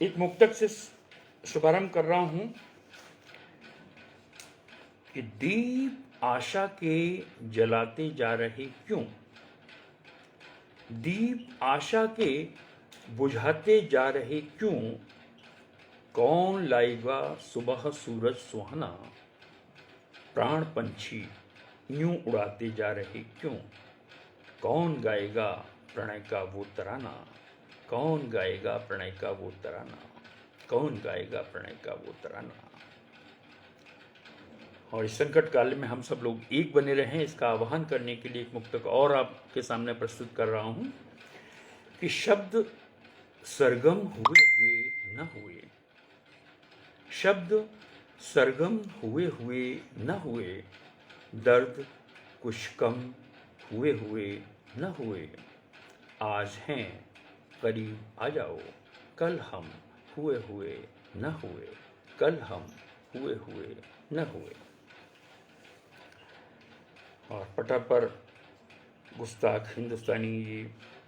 एक मुक्तक से शुभारंभ कर रहा हूं कि दीप आशा के जलाते जा रहे क्यों, दीप आशा के बुझाते जा रहे क्यों, कौन लाएगा सुबह सूरज सुहाना, प्राण पंछी यूं उड़ाते जा रहे क्यों, कौन गाएगा प्रणय का वो तराना, कौन गाएगा प्रणय का वो तराना, कौन गाएगा प्रणय का वो तराना। और इस संकट काल में हम सब लोग एक बने रहें, इसका आह्वान करने के लिए एक मुक्तक और आपके सामने प्रस्तुत कर रहा हूं कि शब्द सरगम हुए हुए न हुए, शब्द सरगम हुए हुए न हुए, दर्द कुछ कम हुए हुए न हुए, आज हैं करीब आ जाओ, कल हम हुए हुए न हुए, कल हम हुए हुए न हुए। और पटा पर गुस्ताख हिंदुस्तानी जी,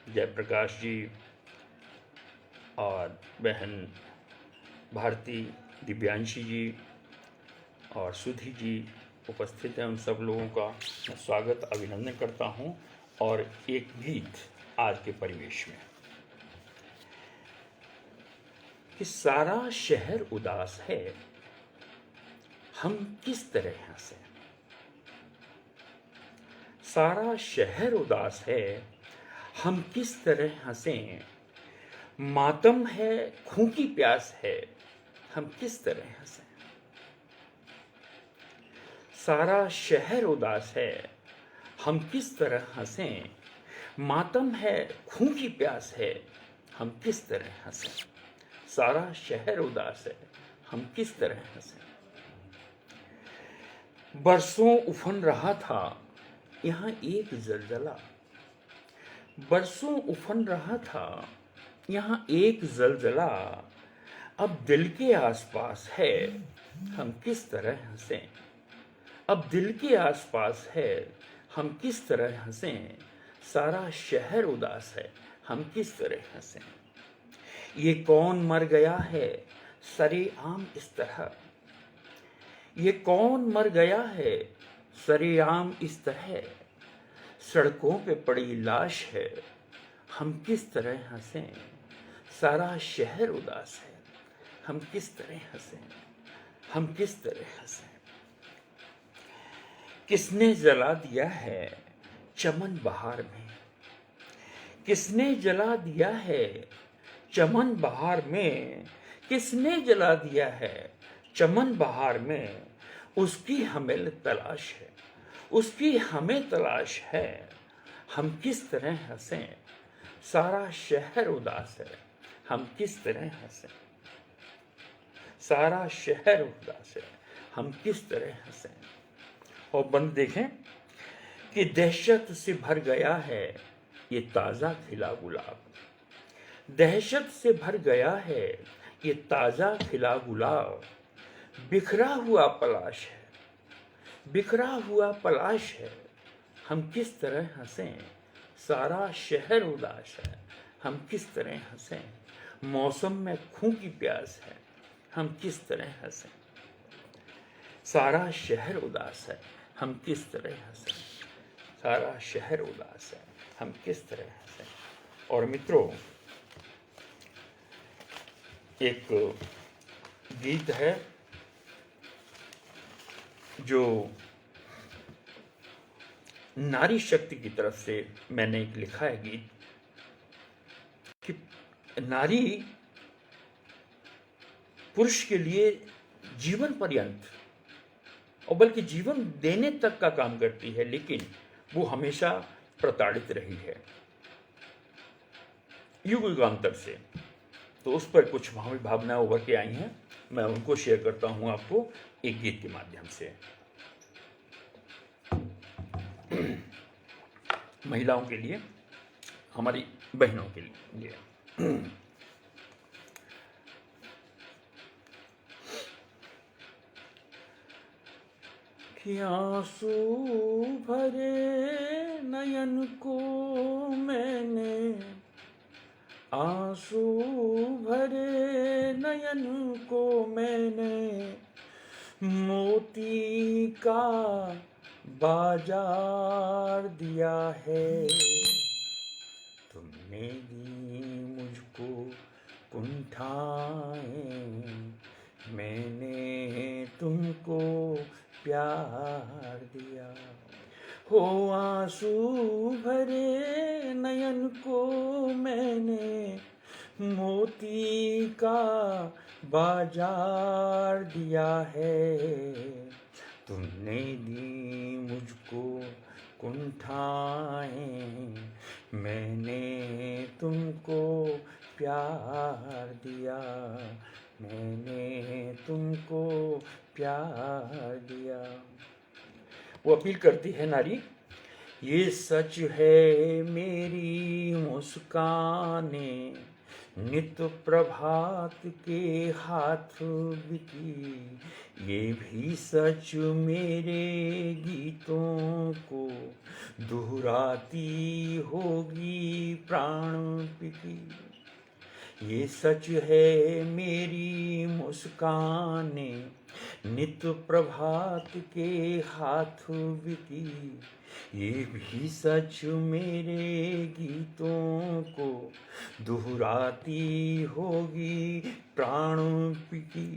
जयप्रकाश जी और बहन भारती, दिव्यांशी जी और सुधी जी उपस्थित हैं। उन सब लोगों का मैं स्वागत अभिनंदन करता हूं। और एक गीत आज के परिवेश में कि सारा शहर उदास है, हम किस तरह हंसे, सारा शहर उदास है, हम किस तरह हंसें, मातम है खून की प्यास है, हम किस तरह हंसें। सारा शहर उदास है, हम किस तरह हंसें, मातम है खून की प्यास है, हम किस तरह हंसें। सारा शहर उदास है, हम किस तरह हंसें। बरसों उफन रहा था यहाँ एक जलजला, बरसों उफन रहा था यहाँ एक जलजला, अब दिल के आसपास है, हम किस तरह हंसें। अब दिल के आसपास है, हम किस तरह हंसें। सारा शहर उदास है, हम किस तरह हंसें। ये कौन मर गया है सरेआम इस तरह, ये कौन मर गया है सरेआम इस तरह, सड़कों पे पड़ी लाश है, हम किस तरह हंसें। सारा शहर उदास है, हम किस तरह हंसें, हम किस तरह हंसें। किसने जला दिया है चमन बहार में, किसने जला दिया है चमन बहार में, किसने जला दिया है चमन बहार में, उसकी हमें तलाश है, उसकी हमें तलाश है, हम किस तरह हंसें। सारा शहर उदास है, हम किस तरह हंसें। सारा शहर उदास है, हम किस तरह हंसें। और बंद देखें कि दहशत से भर गया है ये ताज़ा खिला गुलाब, दहशत से भर गया है ये ताज़ा खिला गुलाब, बिखरा हुआ पलाश है, बिखरा हुआ पलाश है, हम किस तरह हंसें। सारा शहर उदास है, हम किस तरह हंसें। मौसम में खून की प्यास है, हम किस तरह हंसें। सारा शहर उदास है, हम किस तरह हंसें। सारा शहर उदास है, हम किस तरह हंसें। और मित्रों, एक गीत है जो नारी शक्ति की तरफ से मैंने एक लिखा है गीत कि नारी पुरुष के लिए जीवन पर्यंत और बल्कि जीवन देने तक का काम करती है, लेकिन वो हमेशा प्रताड़ित रही है युग युगांतर से। तो उस पर कुछ भावनाएं उभर के आई हैं, मैं उनको शेयर करता हूं आपको एक गीत के माध्यम से। महिलाओं के लिए, हमारी बहनों के लिए। कि आंसू भरे नयन को मैंने आंसू भरे नयन को मैंने मोती का बाजार दिया है। तुमने दी मुझको कुंठाएं, मैंने तुमको प्यार दिया। हो आंसू भरे नयन को मैंने मोती का बाजार दिया है। तुमने दी मुझको कुंठाएं, मैंने तुमको प्यार दिया, मैंने तुमको प्यार दिया। वो अपील करती है नारी, ये सच है मेरी मुस्काने, नित प्रभात के हाथ बिकी। ये भी सच मेरे गीतों को दोहराती होगी प्राण पिकी। ये सच है मेरी मुस्काने, नित प्रभात के हाथ बिकी। ये भी सच मेरे गीतों को दोहराती होगी प्राण पिकी।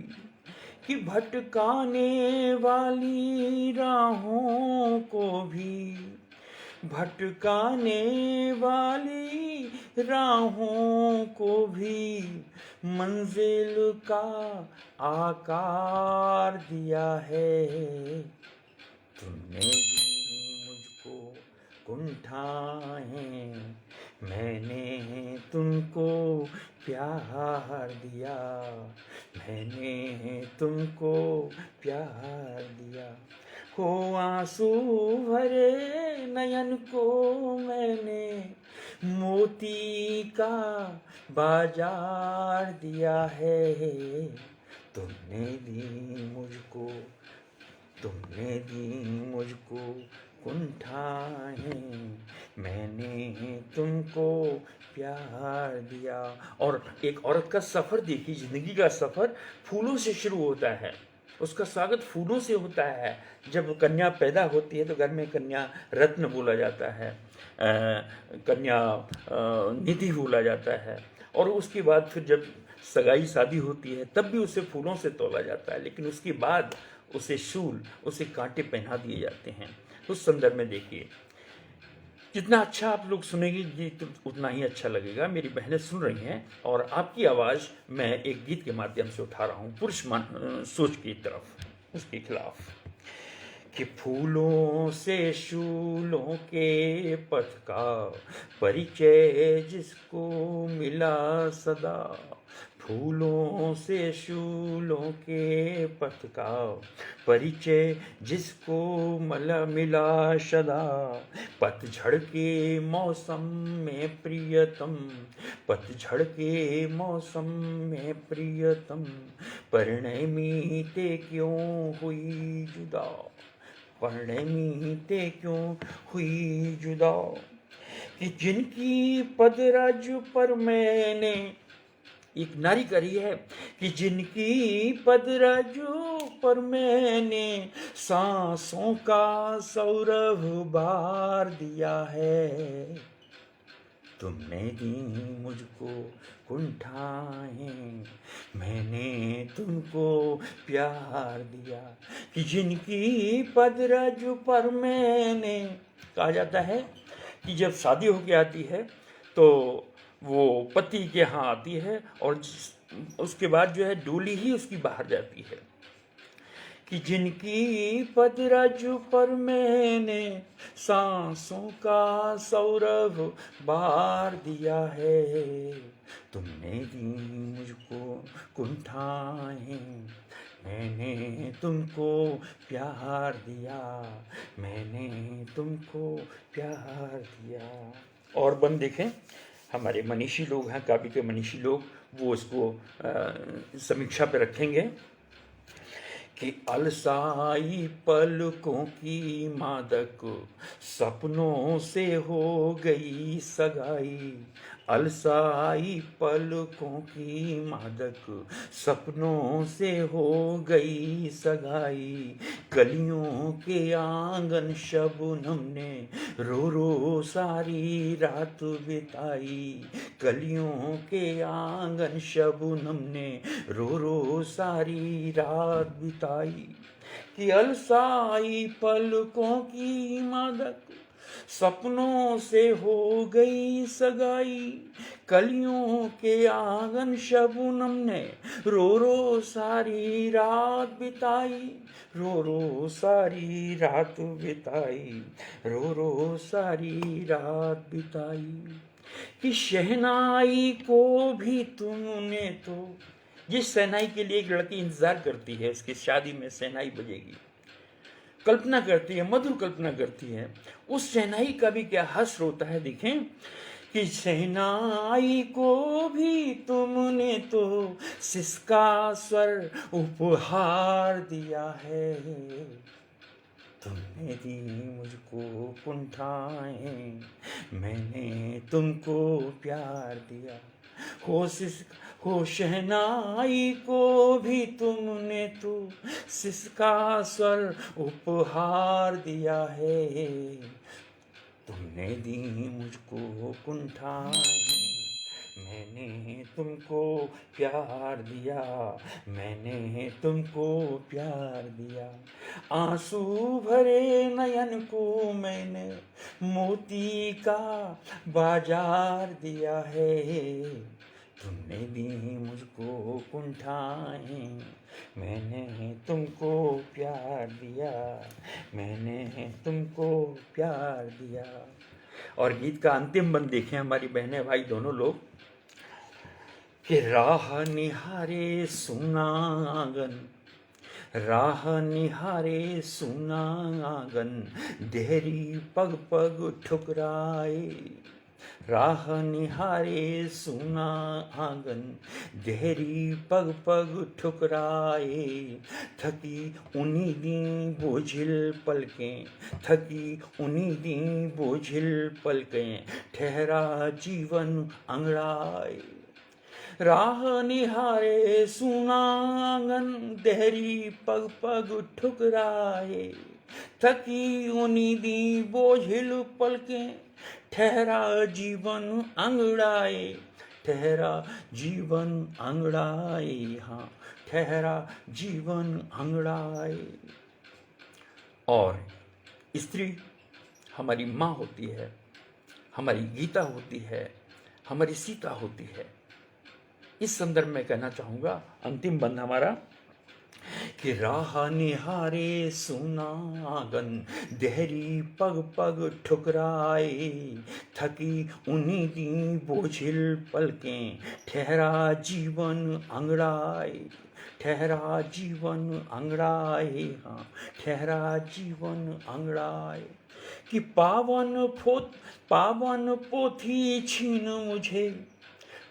कि भटकाने वाली राहों को भी, भटकाने वाली राहों को भी मंजिल का आकार दिया है। तुमने दी मुझको कुंठाएं, मैंने तुमको प्यार दिया, मैंने तुमको प्यार दिया। हो आंसू भरे नयन को मैंने मोती का बाजार दिया है। तुमने दी मुझको, तुमने दी मुझको कुंठाएं, मैंने तुमको प्यार दिया। और एक औरत का सफ़र देखिए, ज़िंदगी का सफ़र फूलों से शुरू होता है, उसका स्वागत फूलों से होता है। जब कन्या पैदा होती है तो घर में कन्या रत्न बोला जाता है, कन्या निधि बोला जाता है। और उसके बाद फिर जब सगाई शादी होती है तब भी उसे फूलों से तोला जाता है, लेकिन उसके बाद उसे शूल, उसे कांटे पहना दिए जाते हैं। उस संदर्भ में देखिए, जितना अच्छा आप लोग सुनेंगे गीत उतना ही अच्छा लगेगा। मेरी बहनें सुन रही हैं और आपकी आवाज़ मैं एक गीत के माध्यम से उठा रहा हूँ पुरुष सोच की तरफ, उसके खिलाफ। कि फूलों से शूलों के पथ का परिचय जिसको मिला सदा, फूलों से शूलों के पथ का परिचय जिसको मिला सदा। पतझड़ के मौसम में प्रियतम, पतझड़ के मौसम में प्रियतम, परिणमी ते क्यों हुई जुदा, परिणमी ते क्यों हुई जुदा। कि जिनकी पदराज पर मैंने, एक नारी करी है, कि जिनकी पदराजू पर मैंने सांसों का सौरभ बार दिया है। तुमने दी मुझको कुंठाएं, मैंने तुमको प्यार दिया। कि जिनकी पदराजू पर मैंने, कहा जाता है कि जब शादी होके आती है तो वो पति के यहाँ आती है और उसके बाद जो है डोली ही उसकी बाहर जाती है। कि जिनकी पदराजू पर मैंने सांसों का सौरभ बार दिया है। तुमने दी मुझको कुंठाएं, मैंने तुमको प्यार दिया, मैंने तुमको प्यार दिया। और बन देखें, हमारे मनीषी लोग हैं, काव्य के मनीषी लोग, वो इसको समीक्षा पे रखेंगे। कि अलसाई पलकों की मादक सपनों से हो गई सगाई, अलसाई पलकों की मादक सपनों से हो गई सगाई। कलियों के आंगन शबनम ने रो रो सारी रात बिताई। कलियों के आंगन शबनम ने रो रो सारी रात बिताई। कि अलसाई पलकों की मादक सपनों से हो गई सगाई। कलियों के आंगन शबनम ने रो रो सारी रात बिताई। रो रो सारी रात बिताई। रो रो सारी रात बिताई। कि शहनाई को भी तुमने तो, जिस शहनाई के लिए एक लड़की इंतजार करती है, उसकी शादी में शहनाई बजेगी, कल्पना करती है, मधुर कल्पना करती है, उस शहनाई का भी क्या हश्र होता है। देखें कि शहनाई को भी तुमने तो सिसका स्वर उपहार दिया है। तुमने दी मुझको कुंठाएं, मैंने तुमको प्यार दिया। हो शहनाई को भी तुमने तो सिसका स्वर उपहार दिया है। तुमने दी मुझको कुंठाएं, मैंने तुमको प्यार दिया। मैंने तुमको प्यार दिया। आंसू भरे नयन को मैंने मोती का बाजार दिया है। तुमने दी मुझको कुंठाएं, मैंने तुमको प्यार दिया। मैंने तुमको प्यार दिया। और गीत का अंतिम बंद देखें हमारी बहनें भाई दोनों लोग, कि राह निहारे सुना आंगन, राह निहारे सुना आंगन, देहरी पग पग ठुकराए। राह निहारे सुना आंगन, देहरी पग पग ठुकराए। थकी उन्हीं दी बोझिल पलकें, थकी उन्हीं दी बोझिल पलकें, ठहरा जीवन अंगड़ाए। राह निहारे सुना आंगन, देहरी पग पग ठुकराए। थकी उन्हीं दी बोझिल पलकें, ठहरा जीवन अंगड़ाए। ठहरा जीवन अंगड़ाए। हाँ, ठहरा जीवन अंगड़ाए। और स्त्री हमारी माँ होती है, हमारी गीता होती है, हमारी सीता होती है। इस संदर्भ में कहना चाहूँगा, अंतिम बंद हमारा, कि राह निहारे सुना आंगन, देहरी पग पग ठुकराए। थकी उन्हीं दी बोझिल पलकें, ठहरा जीवन अंगड़ाए। ठहरा जीवन अंगड़ाए। हाँ, ठहरा जीवन अंगड़ाए। कि पावन पोथी छीन मुझे,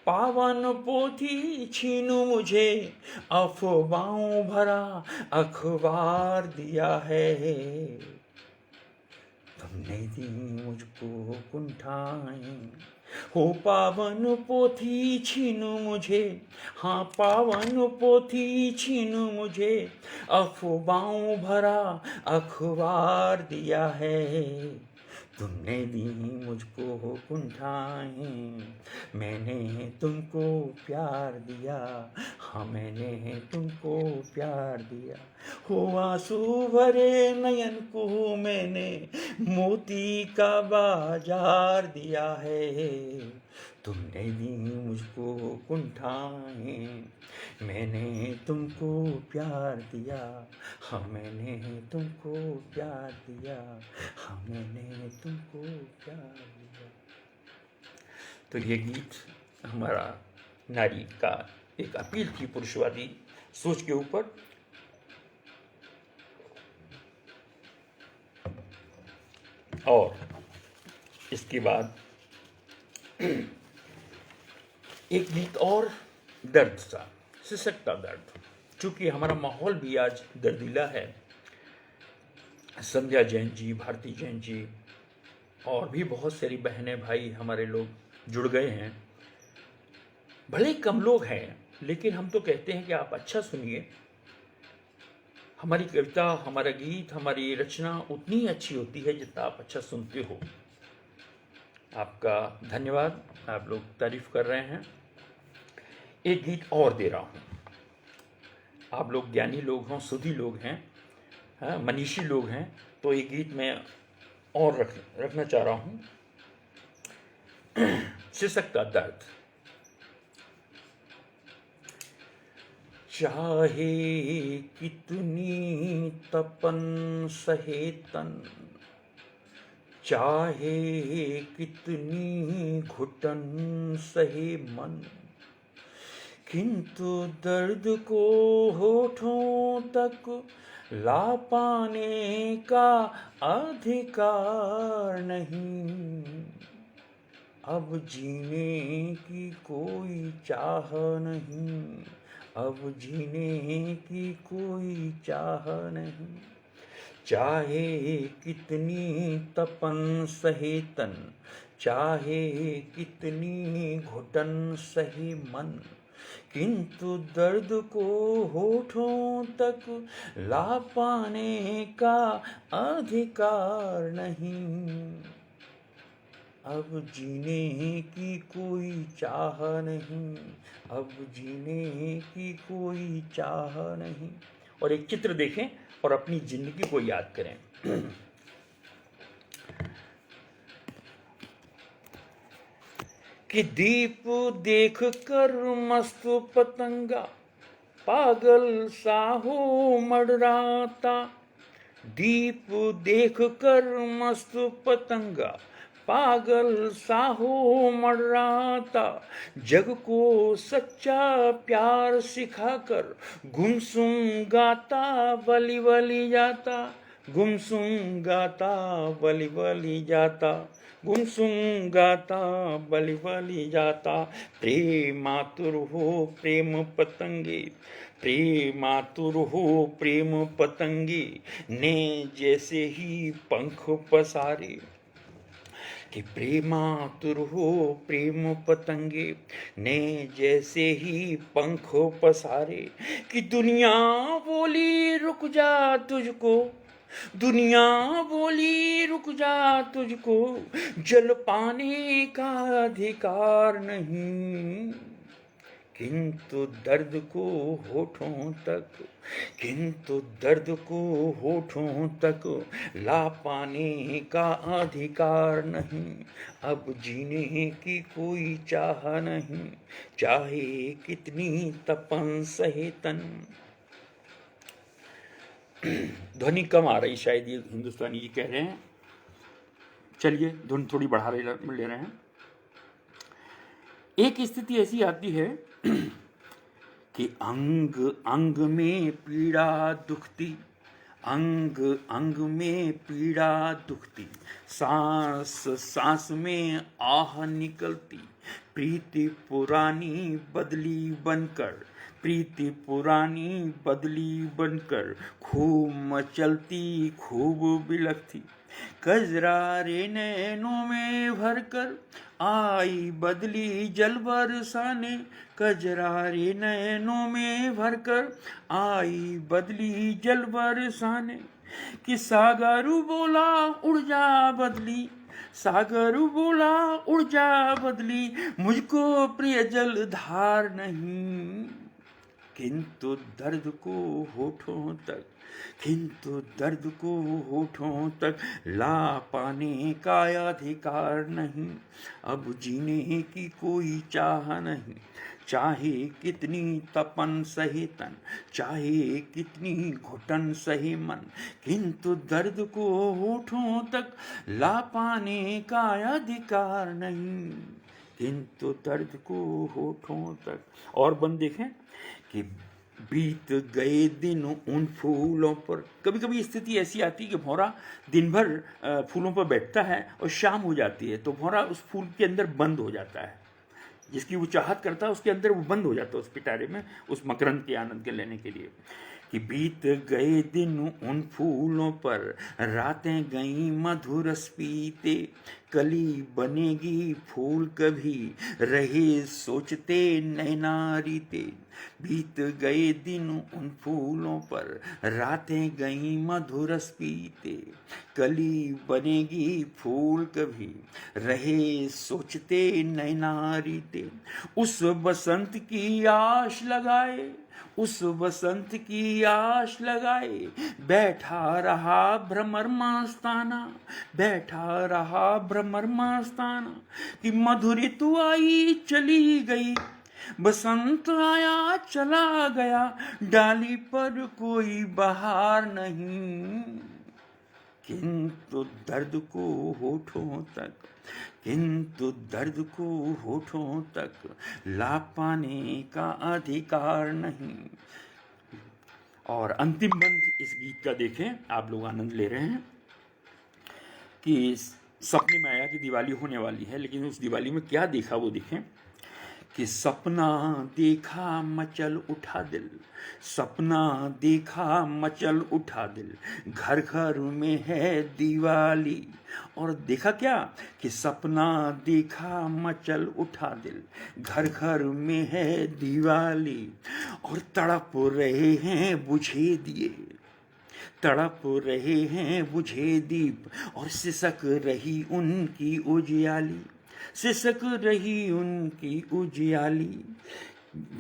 पावन पोथी छीनू मुझे, अफवाहों भरा अखबार दिया है। तुमने दी मुझको कुंठाएं, हो पावन पोथी छीनू मुझे। हाँ, पावन पोथी छीनू मुझे, अफवाहों भरा अखबार दिया है। तुमने दी मुझको कुंठाएं, मैंने तुमको प्यार दिया। हाँ, मैंने तुमको प्यार दिया। हो आंसू भरे नयन को मैंने मोती का बाजार दिया है। तुमने दी मुझको कुंठाएं, मैंने तुमको प्यार दिया। हाँ, मैंने तुमको प्यार दिया। हाँ, मैंने तुमको प्यार दिया। तो ये गीत हमारा नारी का एक अपील थी पुरुषवादी सोच के ऊपर। और इसके बाद एक गीत और दर्द सा, सिसकता दर्द। चूंकि हमारा माहौल भी आज दर्दीला है, संध्या जैन जी, भारती जैन जी और भी बहुत सारी बहनें भाई हमारे लोग जुड़ गए हैं। भले ही कम लोग हैं, लेकिन हम तो कहते हैं कि आप अच्छा सुनिए। हमारी कविता, हमारा गीत, हमारी रचना उतनी ही अच्छी होती है जितना आप अच्छा सुनते हो। आपका धन्यवाद, आप लोग तारीफ कर रहे हैं। एक गीत और दे रहा हूँ। आप लोग ज्ञानी लोग हों, सुधी लोग हैं, हाँ, मनीषी लोग हैं, तो एक गीत मैं और रखना चाह रहा हूँ। शीर्षक का दर्द। चाहे कितनी तपन सहे तन, चाहे कितनी घुटन सहे मन, किंतु दर्द को होठों तक ला पाने का अधिकार नहीं। अब जीने की कोई चाह नहीं, अब जीने की कोई चाह नहीं। चाहे कितनी तपन सहे तन, चाहे कितनी घुटन सहे मन, किंतु दर्द को होठों तक ला पाने का अधिकार नहीं। अब जीने की कोई चाह नहीं, अब जीने की कोई चाह नहीं। और एक चित्र देखें और अपनी जिंदगी को याद करें। कि दीप देख कर मस्त पतंगा पागल सा हो मडराता, दीप देख कर मस्त पतंगा पागल सा हो मडराता, जग को सच्चा प्यार सिखाकर गुमसुम गाता बलि बलि जाता, गुमसुम गाता बलि बलि जाता, गुमसुम गाता बलि बलि जाता। प्रेमातुर हो प्रेम पतंगे, प्रेमातुर हो प्रेम पतंगे, ने जैसे ही पंख पसारे। कि प्रेमातुर हो प्रेम पतंगे, ने जैसे ही पंख पसारे। कि दुनिया बोली रुक जा तुझको, दुनिया बोली रुक जा तुझको, जल पाने का अधिकार नहीं। किंतु दर्द को होठों तक, किंतु दर्द को होठों तक ला पाने का अधिकार नहीं। अब जीने की कोई चाह नहीं, चाहे कितनी तपन सहे तन। ध्वनि कम आ रही, शायद ये हिंदुस्तानी जी कह रहे हैं। चलिए धुन थोड़ी बढ़ा ले रहे हैं। एक स्थिति ऐसी आती है कि अंग अंग में पीड़ा दुखती, अंग अंग में पीड़ा दुखती, सांस सांस में आह निकलती, प्रीति पुरानी बदली बनकर, प्रीति पुरानी बदली बनकर, खूब मचलती खूब बिलखती, कजरारे नैनों में भरकर आई बदली जल बरसाने, कजरारे नैनों में भरकर आई बदली जल बरसाने। कि सागरू बोला उड़ जा बदली, सागरू बोला उड़ जा बदली, मुझको प्रिय जल धार नहीं। किंतु दर्द को होठों तक, किंतु दर्द को होठों तक ला पाने का अधिकार नहीं। अब जीने की कोई चाह नहीं, चाहे कितनी तपन सहे तन, चाहे कितनी घुटन सहे मन, किंतु दर्द को होठों तक ला पाने का अधिकार नहीं। किंतु दर्द को होठों तक। और बंद देखें कि बीत गए दिन उन फूलों पर। कभी कभी स्थिति ऐसी आती है कि भौरा दिन भर फूलों पर बैठता है और शाम हो जाती है तो भौरा उस फूल के अंदर बंद हो जाता है, जिसकी वो चाहत करता है उसके अंदर वो बंद हो जाता है, उस पिटारे में, उस मकरंद के आनंद के लेने के लिए। कि बीत गए दिन उन फूलों पर, रातें गईं मधुर रस पीते, कली बनेगी फूल कभी, रहे सोचते नैना रीते। बीत गए दिन उन फूलों पर, रातें गईं मधुर रस पीते, कली बनेगी फूल कभी, रहे सोचते नैना रीते। उस बसंत की आश लगाए, उस बसंत की आश लगाए, बैठा रहा भ्रमर मस्ताना, बैठा रहा भ्रमर मस्ताना। कि मधुर ऋतु आई चली गई, बसंत आया चला गया, डाली पर कोई बहार नहीं, किंतु दर्द को होठों तक, किंतु दर्द को होठों तक ला पाने का अधिकार नहीं। और अंतिम बंद इस गीत का देखें, आप लोग आनंद ले रहे हैं कि सपने में आया कि दिवाली होने वाली है, लेकिन उस दिवाली में क्या देखा वो देखें। कि सपना देखा मचल उठा दिल, सपना देखा मचल उठा दिल, घर घर में है दिवाली। और देखा क्या कि सपना देखा मचल उठा दिल, घर घर में है दिवाली। और तड़प रहे हैं बुझे दिए, तड़प रहे हैं बुझे दीप, और सिसक रही उनकी उजियाली, सिसक रही उनकी उजियाली।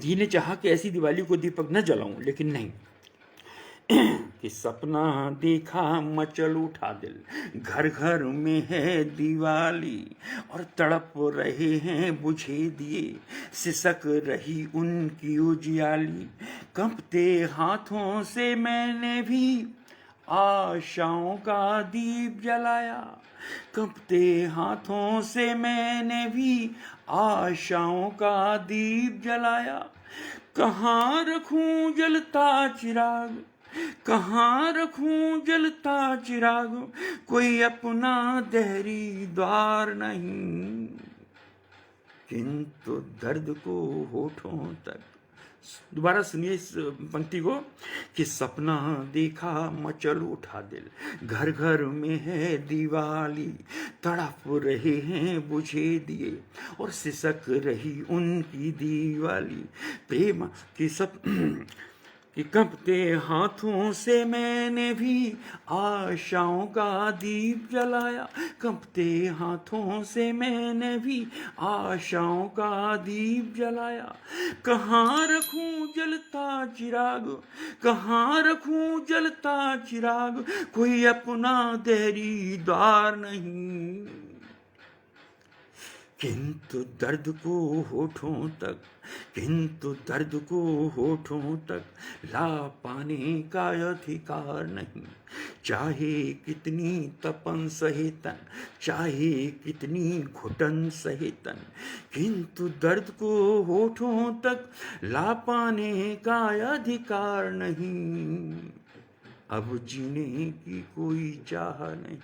जी ने चाहा कि ऐसी दिवाली को दीपक न जलाऊं, लेकिन नहीं, कि सपना देखा मचल उठा दिल, घर घर में है दिवाली। और तड़प रहे हैं बुझे दिए, सिसक रही उनकी उजियाली। कंपते हाथों से मैंने भी आशाओं का दीप जलाया, कंपते हाथों से मैंने भी आशाओं का दीप जलाया। कहाँ रखूं जलता चिराग, कहाँ रखूं जलता चिराग, कोई अपना देहरी द्वार नहीं, किंतु दर्द को होठों तक। दोबारा सुनिए इस पंक्ति को। कि सपना देखा मचल उठा दिल, घर घर में है दिवाली, तड़प रहे हैं बुझे दिए, और सिसक रही उनकी दिवाली। प्रेम की सब कि कंपते हाथों से मैंने भी आशाओं का दीप जलाया, कंपते हाथों से मैंने भी आशाओं का दीप जलाया। कहाँ रखूं जलता चिराग, कहाँ रखूं जलता चिराग, कोई अपना देहरी द्वार नहीं, किंतु दर्द को होठों तक, किंतु दर्द को होठों तक ला पाने का अधिकार नहीं। चाहे कितनी तपन सहे तन, चाहे कितनी घुटन सहे तन, किंतु दर्द को होठों तक ला पाने का अधिकार नहीं। अब जीने की कोई चाह नहीं,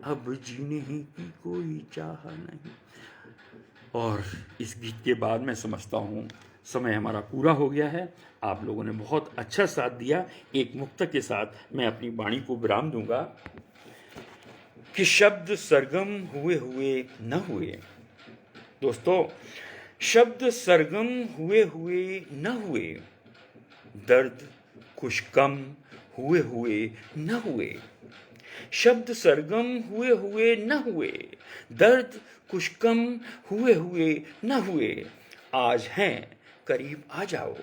अब जीने की कोई चाह नहीं। और इस गीत के बाद मैं समझता हूँ समय हमारा पूरा हो गया है। आप लोगों ने बहुत अच्छा साथ दिया। एक मुक्तक के साथ मैं अपनी वाणी को विराम दूंगा कि शब्द सरगम हुए हुए न हुए। दोस्तों, शब्द सरगम हुए हुए न हुए, दर्द कुछ कम हुए हुए न हुए। शब्द सरगम हुए हुए न हुए, दर्द कुछ कम हुए हुए न हुए। आज हैं करीब आ जाओ,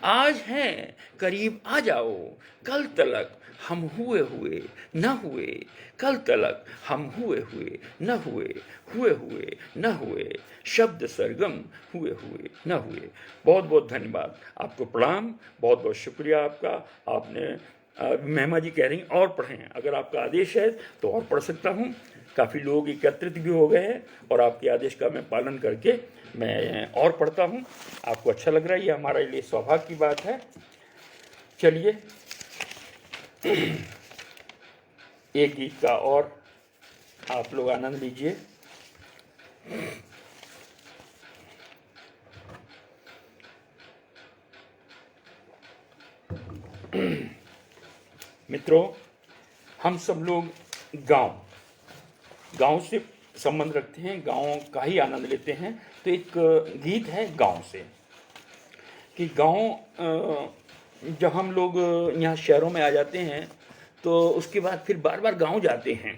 आज हैं करीब आ जाओ, कल तलक हम हुए हुए न हुए, कल तलक हम हुए हुए न हुए, हुए हुए न हुए। शब्द सरगम हुए हुए न हुए। बहुत बहुत धन्यवाद, आपको प्रणाम, बहुत बहुत शुक्रिया आपका। आपने महिमा जी कह रही और पढ़ें, अगर आपका आदेश है तो और पढ़ सकता हूँ। काफ़ी लोग एकत्रित भी हो गए हैं और आपके आदेश का मैं पालन करके मैं और पढ़ता हूँ। आपको अच्छा लग रहा है, ये हमारे लिए सौभाग्य की बात है। चलिए एक गीत का और आप लोग आनंद लीजिए। मित्रों, हम सब लोग गांव से संबंध रखते हैं, गांव का ही आनंद लेते हैं। तो एक गीत है गांव से कि गांव, जब हम लोग यहाँ शहरों में आ जाते हैं तो उसके बाद फिर बार बार गांव जाते हैं।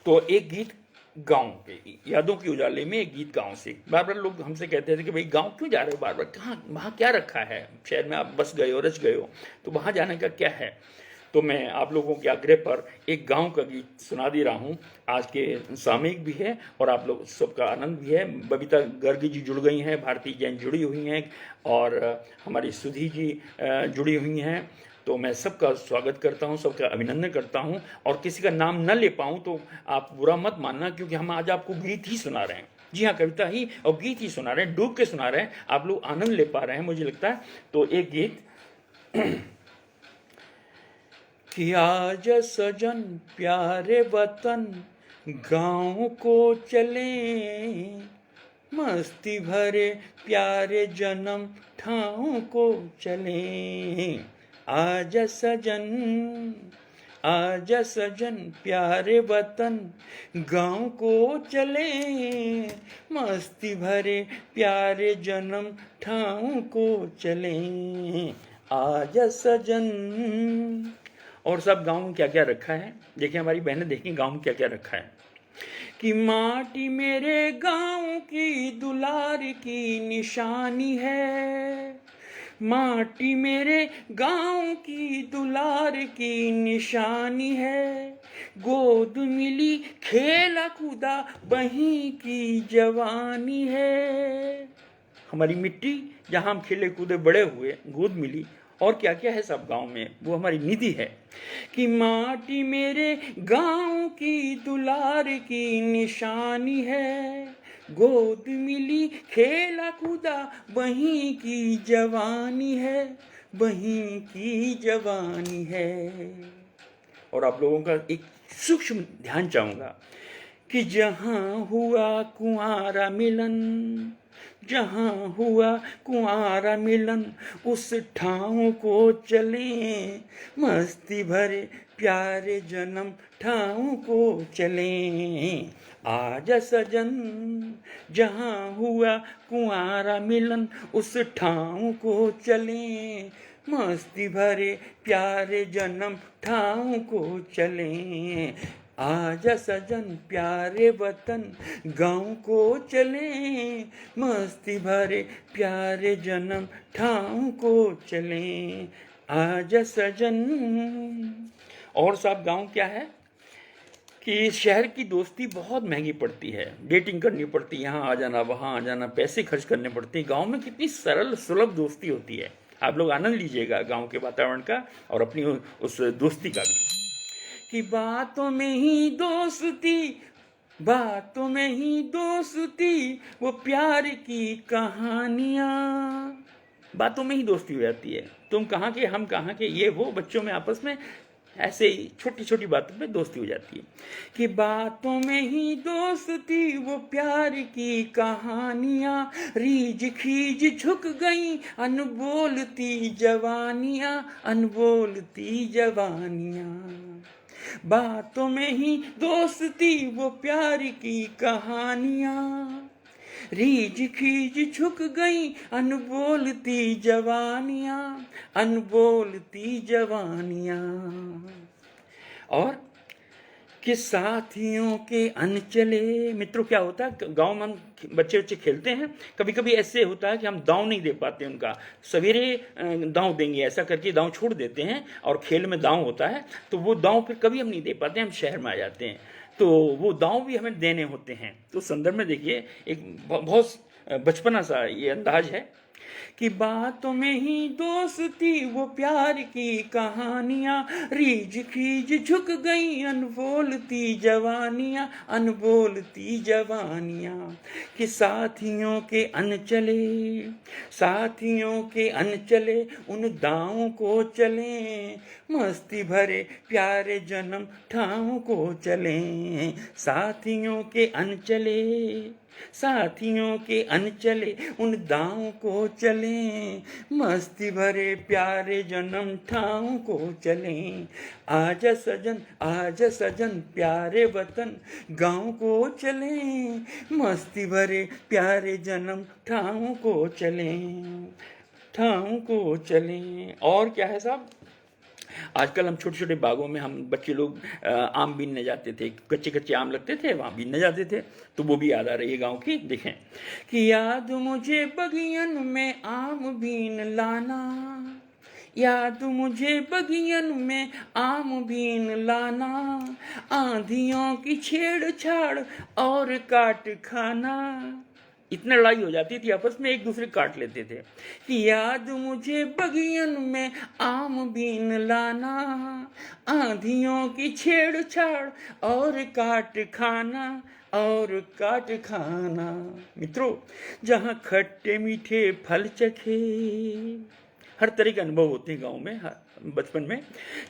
तो एक गीत गांव के यादों के उजाले में एक गीत गांव से। बार बार लोग हमसे कहते थे कि भाई गांव क्यों जा रहे हो बार बार, कहाँ वहाँ क्या रखा है, शहर में आप बस गए हो, रच गए हो, तो वहाँ जाने का क्या है। तो मैं आप लोगों के आग्रह पर एक गांव का गीत सुना दे रहा हूँ। आज के सामयिक भी है और आप लोग सबका आनंद भी है। बबीता गर्ग जी जुड़ गई हैं, भारती जैन जुड़ी हुई हैं और हमारी सुधी जी जुड़ी हुई हैं। तो मैं सबका स्वागत करता हूं, सबका अभिनंदन करता हूं। और किसी का नाम न ले पाऊं तो आप बुरा मत मानना, क्योंकि हम आज आपको गीत ही सुना रहे हैं। जी हाँ, कविता ही और गीत ही सुना रहे हैं, डूब के सुना रहे हैं। आप लोग आनंद ले पा रहे हैं, मुझे लगता है। तो एक गीत कि आज सजन प्यारे वतन गाँव को चले, मस्ती भरे प्यारे जन्म ठाव को चले। आज सजन प्यारे वतन गाँव को चले, मस्ती भरे प्यारे जन्म ठाव को चले। आज सजन। और सब गाँव में क्या क्या रखा है देखिए, हमारी बहनें देखें गाँव में क्या क्या रखा है। कि माटी मेरे गाँव की दुलार की निशानी है, माटी मेरे गाँव की दुलार की निशानी है। गोद मिली खेला कूदा वहीं की जवानी है। हमारी मिट्टी जहाँ हम खेले कूदे बड़े हुए, गोद मिली। और क्या क्या है सब गांव में, वो हमारी निधि है। कि माटी मेरे गांव की दुलार की निशानी है, गोद मिली खेला कूदा वहीं की जवानी है, वहीं की जवानी है। और आप लोगों का एक सूक्ष्म ध्यान चाहूँगा कि जहाँ हुआ कुंवारा मिलन, जहाँ हुआ कुंवारा मिलन उस ठाव को चले, मस्ती भरे प्यारे जन्म ठाव को चले। आज सजन जहाँ हुआ कुंवारा मिलन उस ठाव को चले, मस्ती भरे प्यारे जन्म ठाव को चले। आज सजन प्यारे वतन गाँव को चले, मस्ती भरे प्यारे जन्म ठाव को चले। आज सजन। और साहब गाँव क्या है कि शहर की दोस्ती बहुत महंगी पड़ती है, डेटिंग करनी पड़ती है, यहाँ आ जाना वहाँ आ जाना, पैसे खर्च करने पड़ते हैं। गाँव में कितनी सरल सुलभ दोस्ती होती है। आप लोग आनंद लीजिएगा गाँव के वातावरण का और अपनी उस दोस्ती का भी। कि बातों में ही दोस्ती, बातों में ही दोस्ती, वो प्यार की कहानियाँ। बातों में ही दोस्ती हो जाती है, तुम कहाँ के हम कहाँ के, ये वो बच्चों में आपस में ऐसे ही छोटी छोटी बातों पे दोस्ती हो जाती है। कि बातों में ही दोस्ती, वो प्यार की कहानियाँ, रीझ खींच झुक गई अनबोलती जवानियाँ, अनबोलती जवानियाँ। बातों में ही दोस्ती, वो प्यार की कहानियाँ, रीझ खींच झुक गई अनबोलती जवानियाँ, अनबोलती जवानियाँ। और कि साथियों के अनचले। मित्रों क्या होता है, गांव में हम बच्चे खेलते हैं, कभी कभी ऐसे होता है कि हम दांव नहीं दे पाते उनका, सवेरे दांव देंगे ऐसा करके दांव छोड़ देते हैं और खेल में दांव होता है, तो वो दांव फिर कभी हम नहीं दे पाते, हम शहर में आ जाते हैं, तो वो दांव भी हमें देने होते हैं। तो संदर्भ में देखिए एक बहुत बचपना सा ये अंदाज है कि बातों में ही दोस्ती, वो प्यार की कहानियाँ, रीझ खींच झुक गई अनबोलती जवानियाँ, अनबोलती जवानियाँ। कि साथियों के अनचले, साथियों के अनचले उन दाँव को चले, मस्ती भरे प्यारे जन्म ठाव को चले। साथियों के अनचले, साथियों के अनचले उन दांव को चलें, मस्ती भरे प्यारे जन्म ठाव को चलें। आजा सजन प्यारे वतन गाँव को चलें, मस्ती भरे प्यारे जन्म ठाव को चलें, ठाव को चलें। और क्या है साहब, आजकल हम छोटे छोटे बागों में हम बच्चे लोग आम बीनने जाते थे, कच्चे कच्चे आम लगते थे, वहाँ बीनने जाते थे, तो वो भी याद आ रही है गाँव की। देखें कि याद मुझे बगियन में आम बीन लाना, याद मुझे बगियन में आम बीन लाना, आंधियों की छेड़छाड़ और काट खाना। इतनी लड़ाई हो जाती थी आपस में, एक दूसरे काट लेते थे कि याद मुझे बगियन में आम बीन लाना, आंधियों की छेड़छाड़ और काट खाना, और काट खाना। मित्रों, जहाँ खट्टे मीठे फल चखे, हर तरह के अनुभव होते हैं गाँव में बचपन में,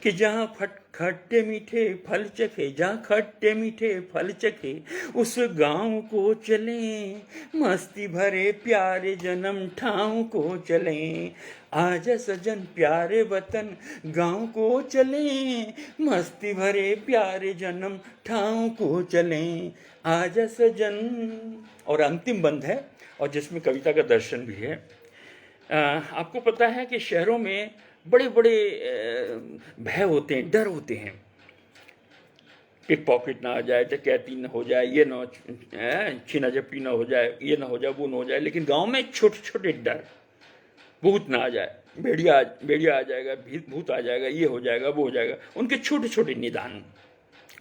कि जहाँ खट्टे मीठे फल चखे, जहाँ खट्टे मीठे फल चखे, उस गाँव को चलें, मस्ती भरे प्यारे जन्म ठाव को चलें। आजा सजन प्यारे वतन गाँव को चलें, मस्ती भरे प्यारे जन्म ठाव को चलें। आजा सजन। और अंतिम बंद है, और जिसमें कविता का दर्शन भी है। आपको पता है कि शहरों में बड़े बड़े भय होते हैं, डर होते हैं, पिक पॉकेट ना आ जाए, डकैती ना हो जाए, ये ना छीना झपटी ना हो जाए, ये ना हो जाए, वो ना हो जाए। लेकिन गांव में छोटे छोटे डर, भूत ना आ जाए, भेड़िया आ जाएगा, भूत आ जाएगा, ये हो जाएगा, वो हो जाएगा, उनके छोटे छोटे निदान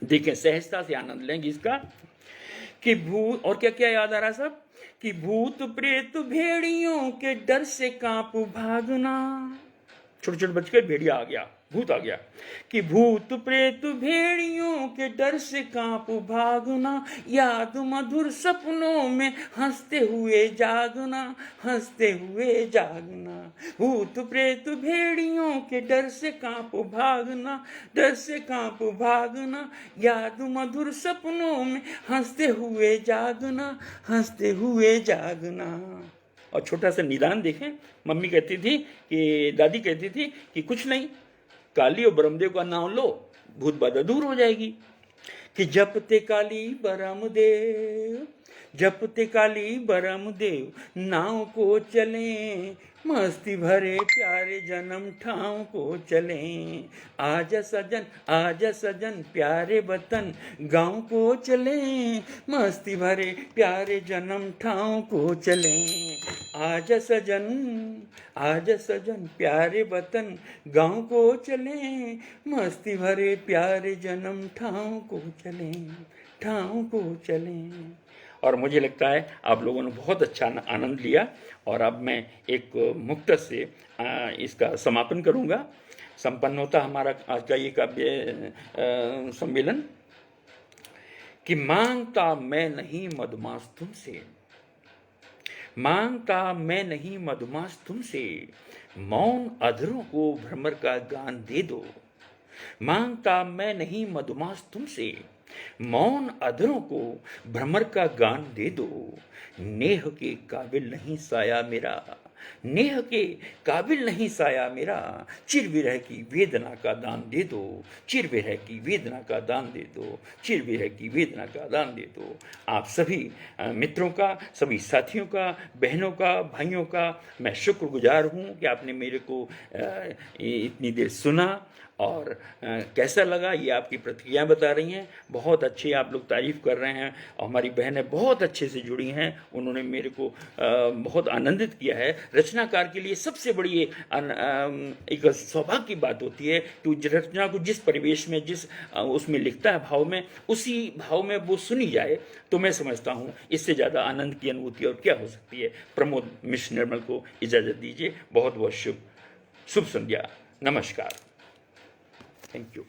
देखें, सहजता से आनंद लेंगे इसका। कि भूत, और क्या क्या याद आ रहा है सब, कि भूत प्रेत भेड़ियों के डर से कांप भागना। छोटे छोटे बच्चे, भेड़िया आ गया, भूत आ गया, कि भूत प्रेत भेड़ियों के डर से कांप भागना, याद मधुर सपनों में हंसते हुए जागना, हंसते हुए जागना। भूत प्रेत भेड़ियों के डर से कांप भागना, डर से कांप भागना, याद मधुर सपनों में हंसते हुए जागना, हंसते हुए जागना। और छोटा सा निदान देखें, मम्मी कहती थी कि, दादी कहती थी कि कुछ नहीं, काली और ब्रह्मदेव का नाम लो, भूत बाधा दूर हो जाएगी। कि जपते काली ब्रह्मदेव, जपते काली ब्रह्मदेव, नाव को चलें, मस्ती भरे प्यारे जन्म ठाव को चलें। आजा सजन प्यारे वतन गाँव को चलें, मस्ती भरे प्यारे जन्म ठाव को चलें। आजा सजन प्यारे वतन गाँव को चलें, मस्ती भरे प्यारे जन्म ठाव को चलें, ठाव को चलें। और मुझे लगता है आप लोगों ने बहुत अच्छा आनंद लिया, और अब मैं एक मुक्तक से इसका समापन करूंगा। संपन्न होता हमारा आज का ये काव्य सम्मेलन। कि मांगता मैं नहीं मधुमास तुमसे, मांगता मैं नहीं मधुमास तुमसे, मौन अधरों को भ्रमर का गान दे दो। मांगता मैं नहीं मधुमास तुमसे, मौन अधरों को भ्रमर का गान दे दो। नेह के काबिल नहीं साया मेरा, नेह के काबिल नहीं साया मेरा, चिर विरह की वेदना का दान दे दो, चिर विरह की वेदना का दान दे दो, चिर विरह की वेदना का दान दे दो। आप सभी मित्रों का, सभी साथियों का, बहनों का, भाइयों का मैं शुक्रगुजार हूँ कि आपने मेरे को इतनी देर सुना, और कैसा लगा ये आपकी प्रतिक्रियाएं बता रही हैं। बहुत अच्छी आप लोग तारीफ़ कर रहे हैं, और हमारी बहनें बहुत अच्छे से जुड़ी हैं, उन्होंने मेरे को बहुत आनंदित किया है। रचनाकार के लिए सबसे बड़ी एक सौभाग्य की बात होती है कि रचना को जिस परिवेश में, जिस उसमें लिखता है भाव में, उसी भाव में वो सुनी जाए, तो मैं समझता हूँ इससे ज़्यादा आनंद की अनुभूति और क्या हो सकती है। प्रमोद मिश्र निर्मल को इजाज़त दीजिए। बहुत बहुत शुभ संध्या, नमस्कार। Thank you.